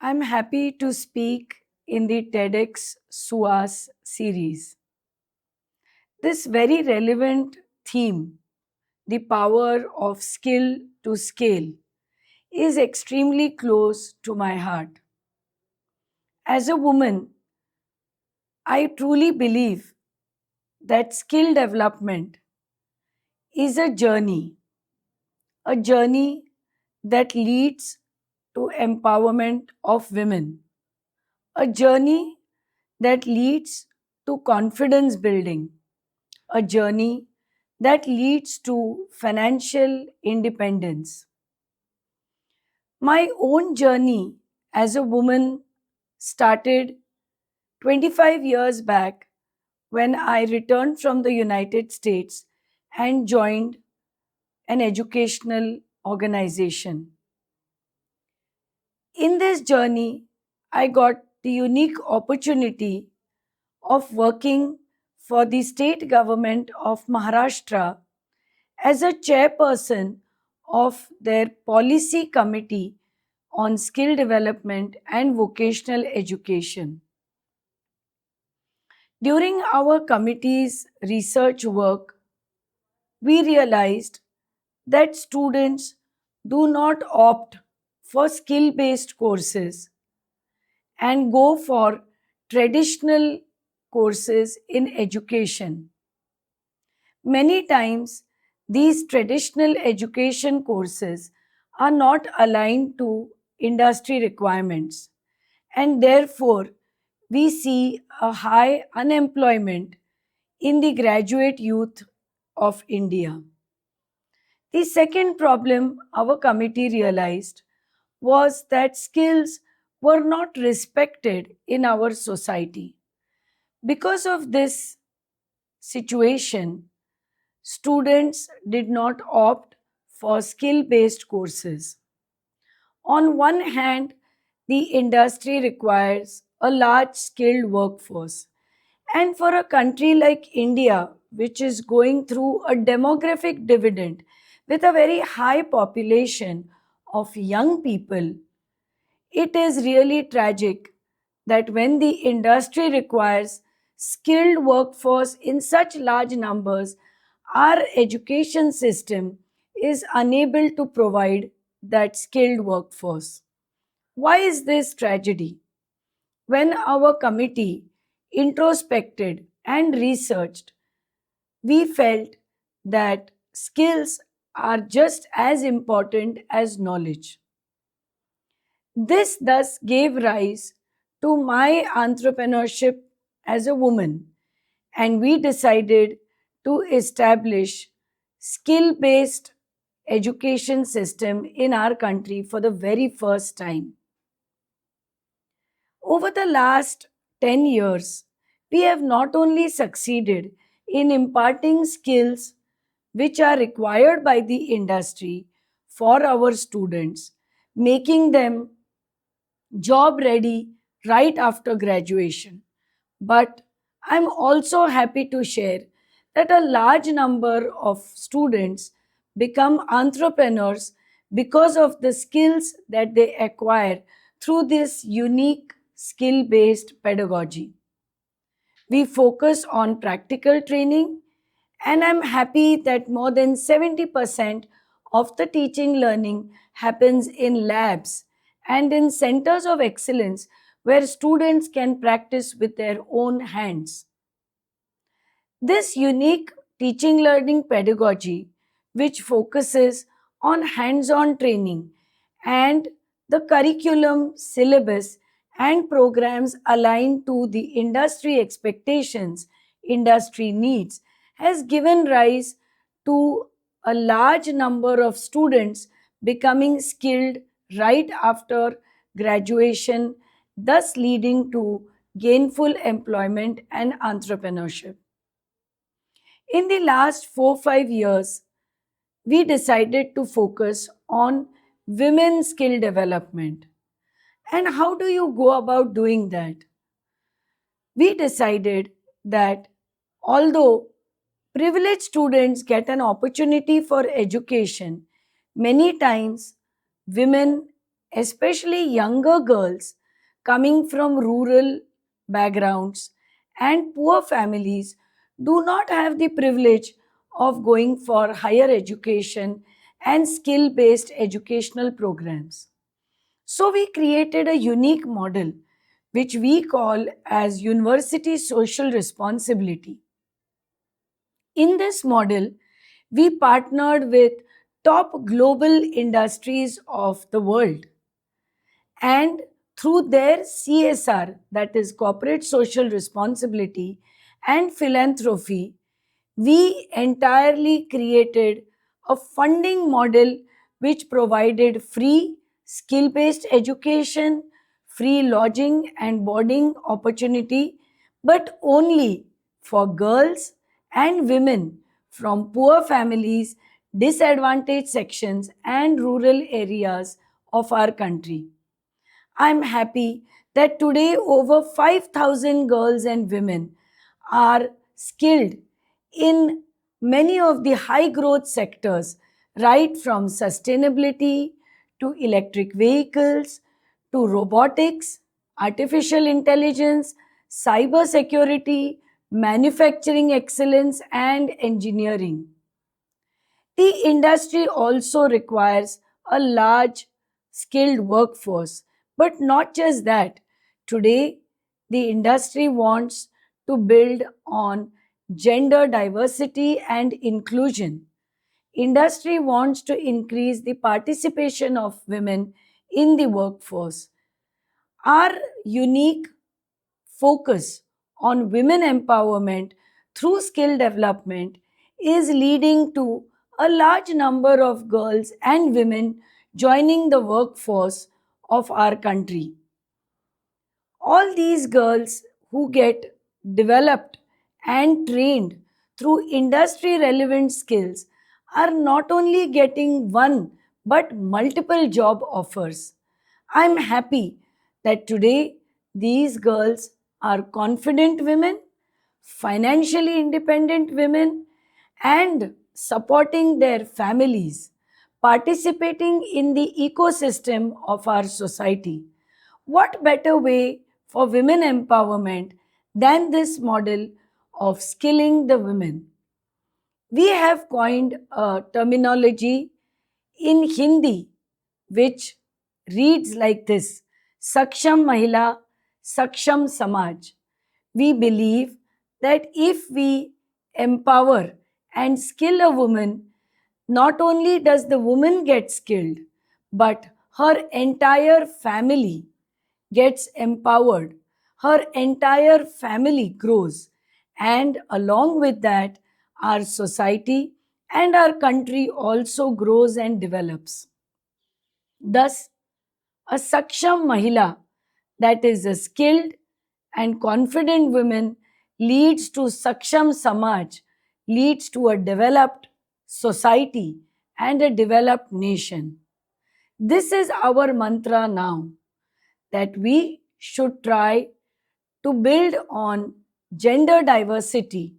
I'm happy to speak in the TEDx SUAS series. This very relevant theme, the power of skill to scale, is extremely close to my heart. As a woman, I truly believe that skill development is a journey that leads to empowerment of women, a journey that leads to confidence building, a journey that leads to financial independence. My own journey as a woman started 25 years back when I returned from the United States and joined an educational organization. In this journey, I got the unique opportunity of working for the state government of Maharashtra as a chairperson of their policy committee on skill development and vocational education. During our committee's research work, we realized that students do not opt for skill based courses and go for traditional courses in education. Many times, these traditional education courses are not aligned to industry requirements, and therefore, we see a high unemployment in the graduate youth of India. The second problem our committee realized was that skills were not respected in our society. Because of this situation, students did not opt for skill based courses. On one hand, the industry requires a large skilled workforce. And for a country like India, which is going through a demographic dividend with a very high population of young people, it is really tragic that when the industry requires skilled workforce in such large numbers, our education system is unable to provide that skilled workforce. Why is this tragedy? When our committee introspected and researched, we felt that skills are just as important as knowledge. This thus gave rise to my entrepreneurship as a woman, and we decided to establish skill based education system in our country for the very first time. Over the last 10 years, we have not only succeeded in imparting skills which are required by the industry for our students, making them job ready right after graduation. But I'm also happy to share that a large number of students become entrepreneurs because of the skills that they acquire through this unique skill based pedagogy. We focus on practical training, and I'm happy that more than 70% of the teaching learning happens in labs and in centers of excellence where students can practice with their own hands. This unique teaching learning pedagogy, which focuses on hands on training and the curriculum, syllabus, and programs aligned to the industry expectations, industry needs, has given rise to a large number of students becoming skilled right after graduation, thus leading to gainful employment and entrepreneurship. In the last 4 5 years, we decided to focus on women skill development. And how do you go about doing that? We decided that although privileged students get an opportunity for education, many times women especially younger girls coming from rural backgrounds and poor families, do not have the privilege of going for higher education and skill based educational programs. So we created a unique model which we call as university social responsibility. In this model, we partnered with top global industries of the world, and through their CSR, that is corporate social responsibility and philanthropy, we entirely created a funding model which provided free skill based education, free lodging and boarding opportunity, but only for girls and women from poor families, disadvantaged sections, and rural areas of our country. I'm happy that today over 5,000 girls and women are skilled in many of the high growth sectors, right from sustainability to electric vehicles to robotics, artificial intelligence, cyber security, manufacturing excellence, and engineering. The industry also requires a large skilled workforce. But not just that. Today, the industry wants to build on gender diversity and inclusion. Industry wants to increase the participation of women in the workforce. Our unique focus on women empowerment through skill development is leading to a large number of girls and women joining the workforce of our country. All these girls who get developed and trained through industry relevant skills are not only getting one but multiple job offers. I'm happy that today these girls are confident women, financially independent women, and supporting their families, participating in the ecosystem of our society. What better way for women empowerment than this model of skilling the women? We have coined a terminology in Hindi which reads like this: Saksham Mahila, Saksham Samaj. We believe that if we empower and skill a woman, not only does the woman get skilled, but her entire family gets empowered, her entire family grows, and along with that, our society and our country also grows and develops. Thus, a Saksham Mahila, that is a skilled and confident woman, leads to Saksham Samaj, leads to a developed society and a developed nation. This is our mantra now, that we should try to build on gender diversity,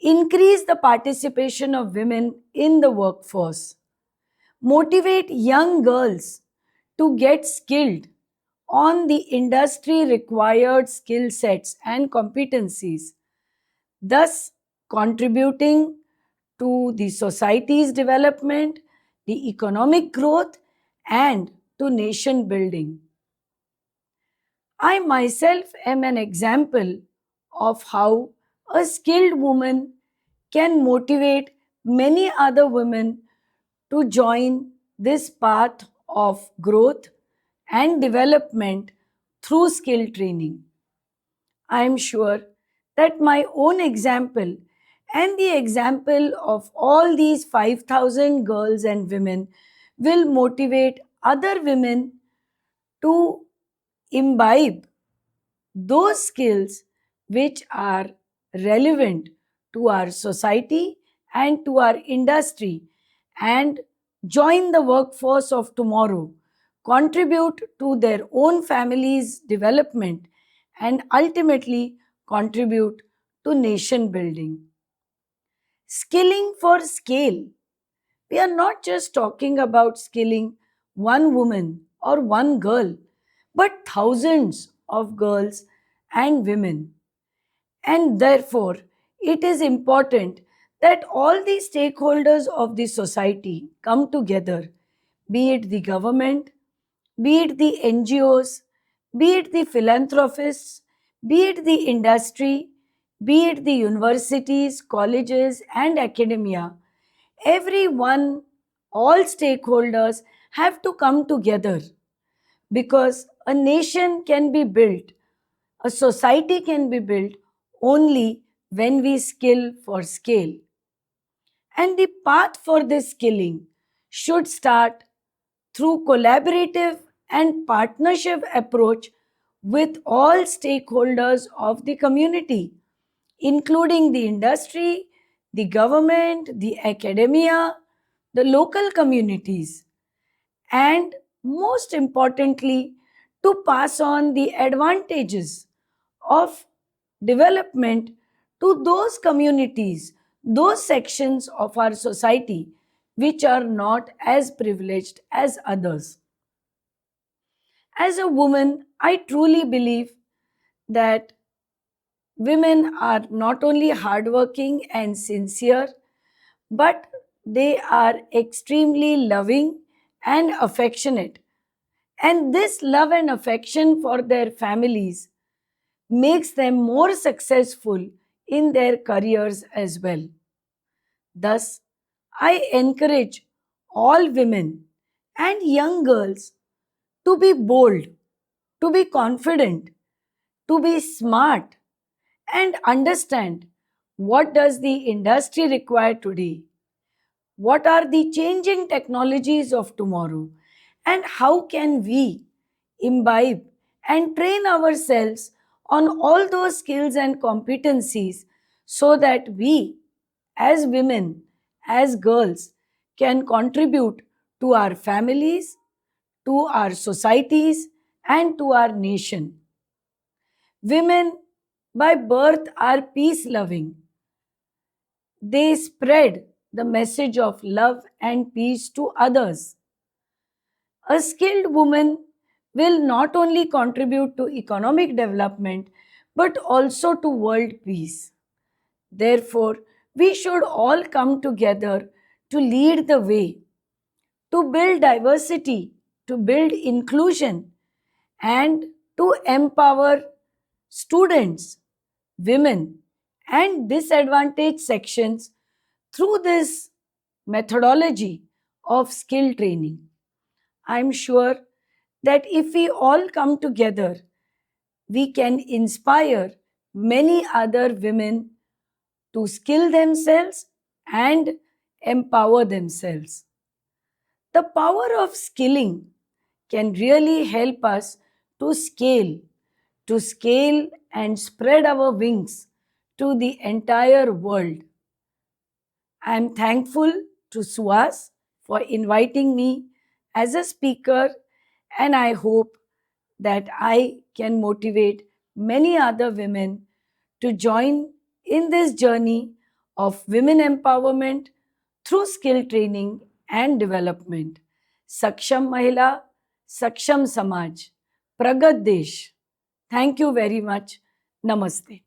increase the participation of women in the workforce, motivate young girls to get skilled on the industry required skill sets and competencies, thus contributing to the society's development, the economic growth, and to nation building. I myself am an example of how a skilled woman can motivate many other women to join this path of growth and development through skill training. I am sure that my own example and the example of all these 5,000 girls and women will motivate other women to imbibe those skills which are relevant to our society and to our industry, and join the workforce of tomorrow, contribute to their own family's development, and ultimately contribute to nation building. Skilling for scale. We are not just talking about skilling one woman or one girl, but thousands of girls and women. And therefore, it is important that all the stakeholders of the society come together, be it the government, be it the NGOs, be it the philanthropists, be it the industry, be it the universities, colleges, and academia. Everyone, all stakeholders have to come together, because a nation can be built, a society can be built only when we skill for scale. And the path for this skilling should start through collaborative and partnership approach with all stakeholders of the community, including the industry, the government, the academia, the local communities, and most importantly, to pass on the advantages of development to those communities, those sections of our society which are not as privileged as others. As a woman, I truly believe that women are not only hardworking and sincere, but they are extremely loving and affectionate. And this love and affection for their families makes them more successful in their careers as well. Thus, I encourage all women and young girls to be bold, to be confident, to be smart, and understand what does the industry require today, what are the changing technologies of tomorrow, and how can we imbibe and train ourselves on all those skills and competencies so that we, as women, as girls, can contribute to our families, to our societies, and to our nation. Women by birth are peace loving. They spread the message of love and peace to others. A skilled woman will not only contribute to economic development but also to world peace. Therefore, we should all come together to lead the way, to build diversity, to build inclusion, and to empower students, women, and disadvantaged sections through this methodology of skill training. I'm sure that if we all come together, we can inspire many other women to skill themselves and empower themselves. The power of skilling can really help us to scale and spread our wings to the entire world. I am thankful to Suhas for inviting me as a speaker, and I hope that I can motivate many other women to join in this journey of women empowerment through skill training and development. Saksham Mahila, Saksham Samaj, Pragat Desh. Thank you very much. Namaste.